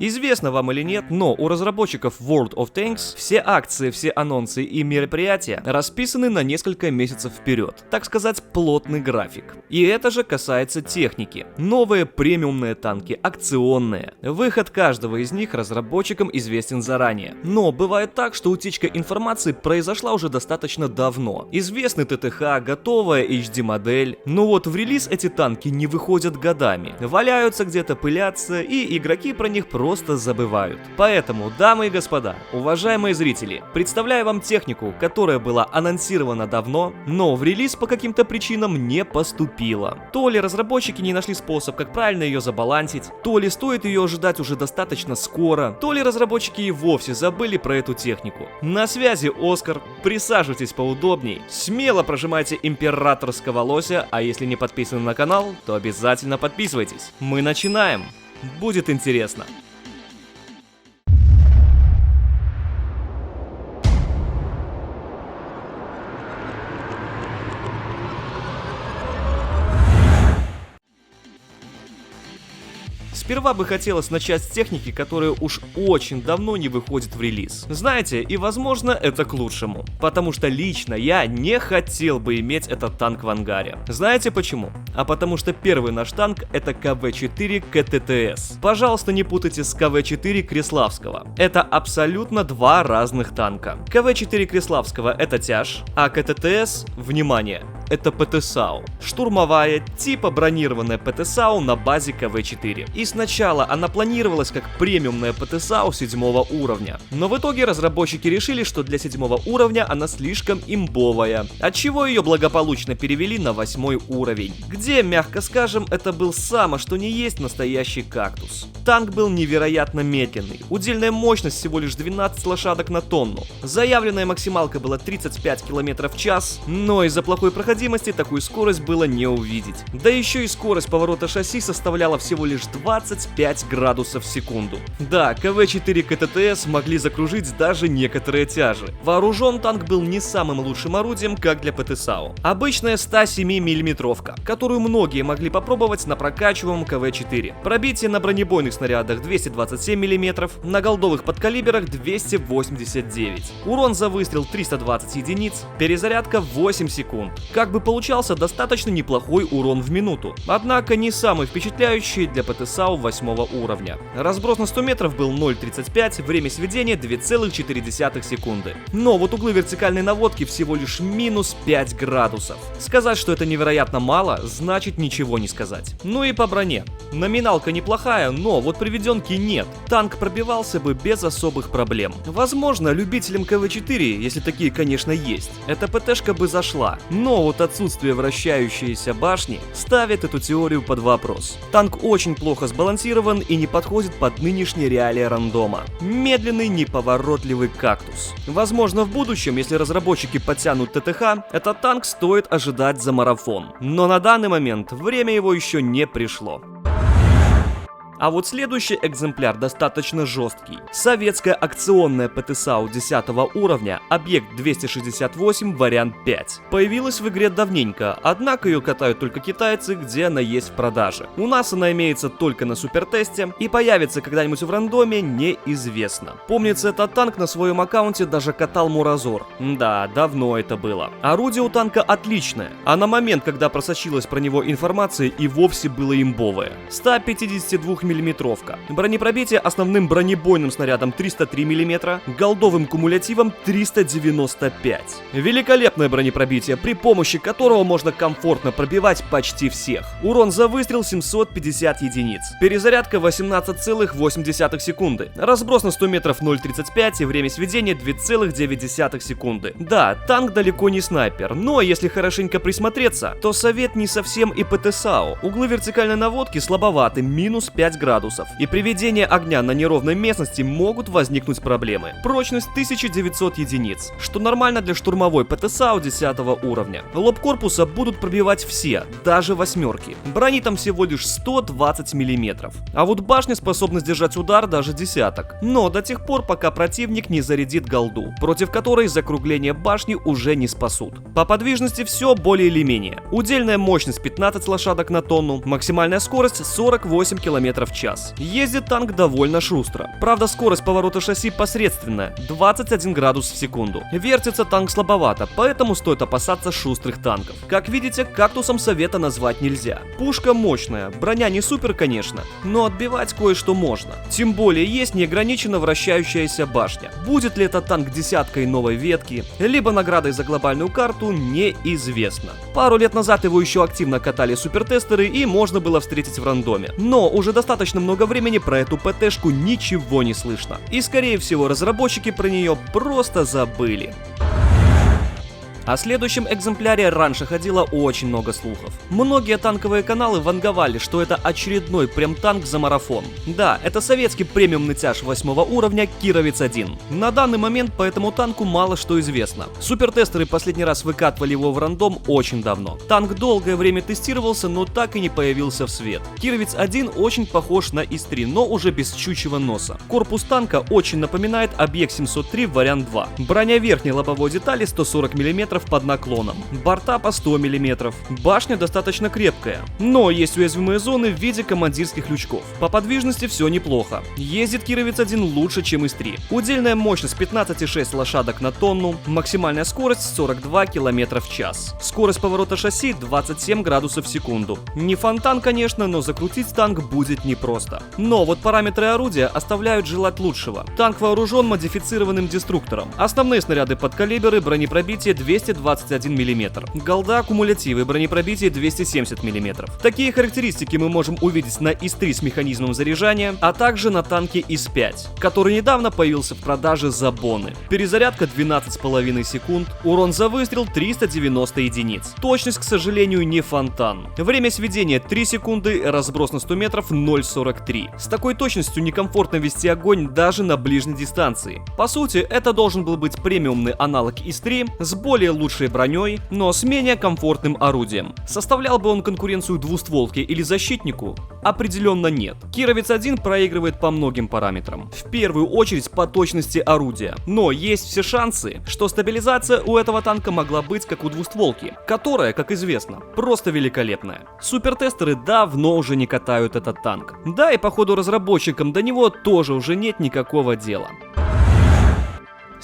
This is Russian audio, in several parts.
Известно вам или нет, но у разработчиков World of Tanks все акции, все анонсы и мероприятия расписаны на несколько месяцев вперед. Так сказать, плотный график. И это же касается техники. Новые премиумные танки, акционные. Выход каждого из них разработчикам известен заранее. Но бывает так, что утечка информации произошла уже достаточно давно. Известный ТТХ, готовая HD-модель. Но вот в релиз эти танки не выходят годами. Валяются где-то, пылятся, и игроки про них просто забывают. Поэтому, дамы и господа, уважаемые зрители, представляю вам технику, которая была анонсирована давно, но в релиз по каким-то причинам не поступила. То ли разработчики не нашли способ, как правильно ее забалансить, то ли стоит ее ожидать уже достаточно скоро, то ли разработчики и вовсе забыли про эту технику. На связи Оскар, присаживайтесь поудобней, смело прожимайте императорского лося, а если не подписаны на канал, то обязательно подписывайтесь. Мы начинаем! Будет интересно. Сперва бы хотелось начать с техники, которая уж очень давно не выходит в релиз. Знаете, и возможно это к лучшему. Потому что лично я не хотел бы иметь этот танк в ангаре. Знаете почему? А потому что первый наш танк это КВ-4 КТТС. Пожалуйста, не путайте с КВ-4 Креславского. Это абсолютно два разных танка. КВ-4 Креславского это тяж, а КТТС, внимание, это ПТСАУ. Штурмовая, типа бронированная ПТСАУ на базе КВ-4. И сначала она планировалась как премиумная ПТСАУ 7 уровня. Но в итоге разработчики решили, что для 7 уровня она слишком имбовая. Отчего ее благополучно перевели на 8 уровень. Где, мягко скажем, это был само что не есть настоящий кактус. Танк был невероятно медленный. Удельная мощность всего лишь 12 лошадок на тонну. Заявленная максималка была 35 км в час, но из-за плохой проходимости такую скорость было не увидеть. Да еще и скорость поворота шасси составляла всего лишь 25 градусов в секунду. Да, КВ-4 КТТС могли закружить даже некоторые тяжи. Вооружен танк был не самым лучшим орудием, как для ПТСАУ. Обычная 107 миллиметровка, которую многие могли попробовать на прокачиваемом КВ-4. Пробитие на бронебойных снарядах 227 мм, на голдовых подкалиберах 289. Урон за выстрел 320 единиц, перезарядка 8 секунд. Как бы получался достаточно неплохой урон в минуту, однако не самый впечатляющий для ПТСАУ 8 уровня. Разброс на 100 метров был 0,35, время сведения 2,4 секунды. Но вот углы вертикальной наводки всего лишь минус 5 градусов. Сказать, что это невероятно мало, значит ничего не сказать. Ну и по броне. Номиналка неплохая, но вот приведенки нет. Танк пробивался бы без особых проблем. Возможно, любителям КВ-4, если такие, конечно, есть, эта ПТшка бы зашла. Но вот отсутствие вращающейся башни ставит эту теорию под вопрос. Танк очень плохо сбалансирован и не подходит под нынешние реалии рандома. Медленный, неповоротливый кактус. Возможно, в будущем, если разработчики подтянут ТТХ, этот танк стоит ожидать за марафон. Но на данный момент время его еще не пришло. А вот следующий экземпляр достаточно жесткий. Советская акционная ПТСАУ 10 уровня, объект 268, вариант 5. Появилась в игре давненько, однако ее катают только китайцы, где она есть в продаже. У нас она имеется только на супертесте и появится когда-нибудь в рандоме неизвестно. Помнится, этот танк на своем аккаунте даже катал Муразор. Да, давно это было. Орудие у танка отличное, а на момент, когда просочилась про него информация, и вовсе было имбовое. 152 миллиметровка. Бронепробитие основным бронебойным снарядом 303 мм, голдовым кумулятивом 395. Великолепное бронепробитие, при помощи которого можно комфортно пробивать почти всех. Урон за выстрел 750 единиц. Перезарядка 18,8 секунды. Разброс на 100 метров 0,35 и время сведения 2,9 секунды. Да, танк далеко не снайпер, но если хорошенько присмотреться, то совет не совсем и ПТСАУ. Углы вертикальной наводки слабоваты, минус 5 градусов, и при ведении огня на неровной местности могут возникнуть проблемы. Прочность 1900 единиц, что нормально для штурмовой ПТСАУ 10 уровня. Лоб корпуса будут пробивать все, даже восьмерки. Брони там всего лишь 120 мм. А вот башня способна сдержать удар даже десяток. Но до тех пор, пока противник не зарядит голду, против которой закругление башни уже не спасут. По подвижности все более или менее. Удельная мощность 15 лошадок на тонну, максимальная скорость 48 км в в час. Ездит танк довольно шустро. Правда, скорость поворота шасси посредственная, 21 градус в секунду. Вертится танк слабовато, поэтому стоит опасаться шустрых танков. Как видите, кактусом совета назвать нельзя. Пушка мощная, броня не супер, конечно, но отбивать кое-что можно. Тем более есть неограниченно вращающаяся башня. Будет ли это танк десяткой новой ветки, либо наградой за глобальную карту, неизвестно. Пару лет назад его еще активно катали супертестеры и можно было встретить в рандоме. Но уже достаточно много времени про эту ПТ-шку ничего не слышно. И скорее всего разработчики про нее просто забыли. О следующем экземпляре раньше ходило очень много слухов. Многие танковые каналы ванговали, что это очередной прем-танк за марафон. Да, это советский премиумный тяж 8 уровня Кировец-1. На данный момент по этому танку мало что известно. Супертестеры последний раз выкатывали его в рандом очень давно. Танк долгое время тестировался, но так и не появился в свет. Кировец-1 очень похож на ИС-3, но уже без щучьего носа. Корпус танка очень напоминает Объект-703 вариант 2. Броня верхней лобовой детали 140 мм под наклоном, борта по 100 мм. Башня достаточно крепкая, но есть уязвимые зоны в виде командирских лючков. По подвижности все неплохо. Ездит Кировец-1 лучше, чем ИС-3. Удельная мощность 15,6 лошадок на тонну, максимальная скорость 42 км в час. Скорость поворота шасси 27 градусов в секунду. Не фонтан, конечно, но закрутить танк будет непросто. Но вот параметры орудия оставляют желать лучшего. Танк вооружен модифицированным деструктором. Основные снаряды подкалиберы, бронепробитие 221 мм. Голда, кумулятивы, бронепробитие 270 мм. Такие характеристики мы можем увидеть на ИС-3 с механизмом заряжания, а также на танке ИС-5, который недавно появился в продаже за боны. Перезарядка 12,5 секунд, урон за выстрел 390 единиц. Точность, к сожалению, не фонтан. Время сведения 3 секунды, разброс на 100 метров 0,43. С такой точностью некомфортно вести огонь даже на ближней дистанции. По сути, это должен был быть премиумный аналог ИС-3 с более лучшей броней, но с менее комфортным орудием. Составлял бы он конкуренцию двустволке или защитнику? Определенно нет. Кировец-1 проигрывает по многим параметрам. В первую очередь по точности орудия. Но есть все шансы, что стабилизация у этого танка могла быть как у двустволки, которая, как известно, просто великолепная. Супертестеры давно уже не катают этот танк. Да и походу разработчикам до него тоже уже нет никакого дела.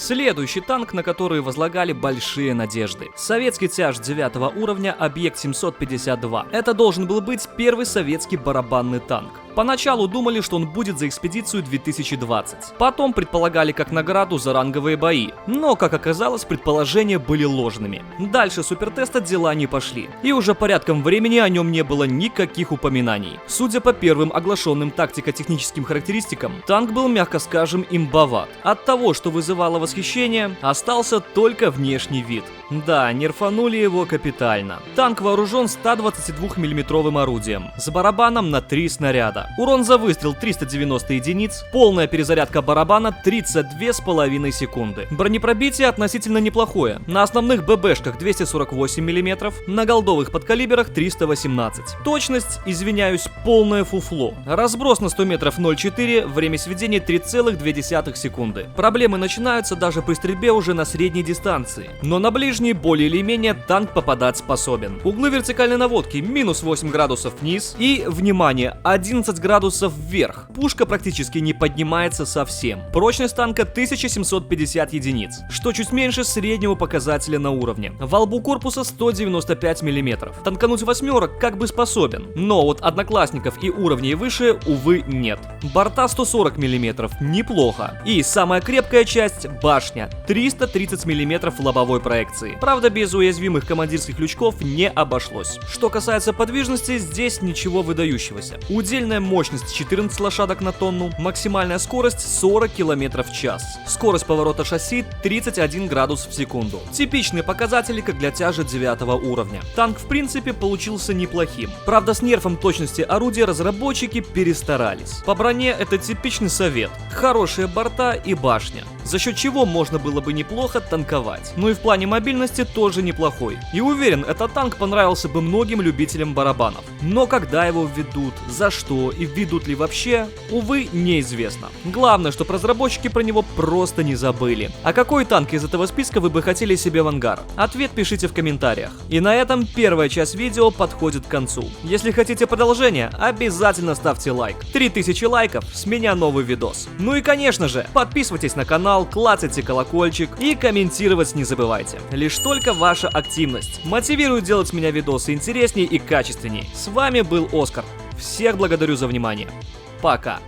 Следующий танк, на который возлагали большие надежды. Советский тяж 9 уровня Объект-752. Это должен был быть первый советский барабанный танк. Поначалу думали, что он будет за экспедицию 2020. Потом предполагали как награду за ранговые бои. Но, как оказалось, предположения были ложными. Дальше супертеста дела не пошли. И уже порядком времени о нем не было никаких упоминаний. Судя по первым оглашенным тактико-техническим характеристикам, танк был, мягко скажем, имбоват. От того, что вызывало восхищение, остался только внешний вид. Да, нерфанули его капитально. Танк вооружен 122 мм орудием, с барабаном на 3 снаряда. Урон за выстрел 390 единиц, полная перезарядка барабана 32,5 секунды. Бронепробитие относительно неплохое. На основных ББшках 248 мм, на голдовых подкалиберах 318. Точность, извиняюсь, полное фуфло. Разброс на 100 метров 0,4, время сведения 3,2 секунды. Проблемы начинаются даже при стрельбе уже на средней дистанции. Но на ближней более или менее танк попадать способен. Углы вертикальной наводки минус 8 градусов вниз и, внимание, 11 градусов вверх. Пушка практически не поднимается совсем. Прочность танка 1750 единиц, что чуть меньше среднего показателя на уровне. Во лбу корпуса 195 мм. Танкануть восьмерок как бы способен, но вот одноклассников и уровней выше, увы, нет. Борта 140 мм, неплохо. И самая крепкая часть — башня, 330 мм лобовой проекции. Правда, без уязвимых командирских лючков не обошлось. Что касается подвижности, здесь ничего выдающегося. Удельная мощность 14 лошадок на тонну, максимальная скорость 40 км в час. Скорость поворота шасси 31 градус в секунду. Типичные показатели, как для тяжа 9 уровня. Танк в принципе получился неплохим. Правда, с нерфом точности орудия разработчики перестарались. По броне это типичный совет. Хорошие борта и башня, за счет чего можно было бы неплохо танковать. Ну и в плане мобильности тоже неплохой. И уверен, этот танк понравился бы многим любителям барабанов. Но когда его введут, за что него и введут ли вообще, увы, неизвестно. Главное, что разработчики про него просто не забыли. А какой танк из этого списка вы бы хотели себе в ангар? Ответ пишите в комментариях. И на этом первая часть видео подходит к концу. Если хотите продолжение, обязательно ставьте лайк. 3000 лайков, с меня новый видос. Ну и конечно же, подписывайтесь на канал, клацайте колокольчик и комментировать не забывайте. Лишь только ваша активность мотивирует делать меня видосы интереснее и качественнее. С вами был Оскар. Всех благодарю за внимание. Пока.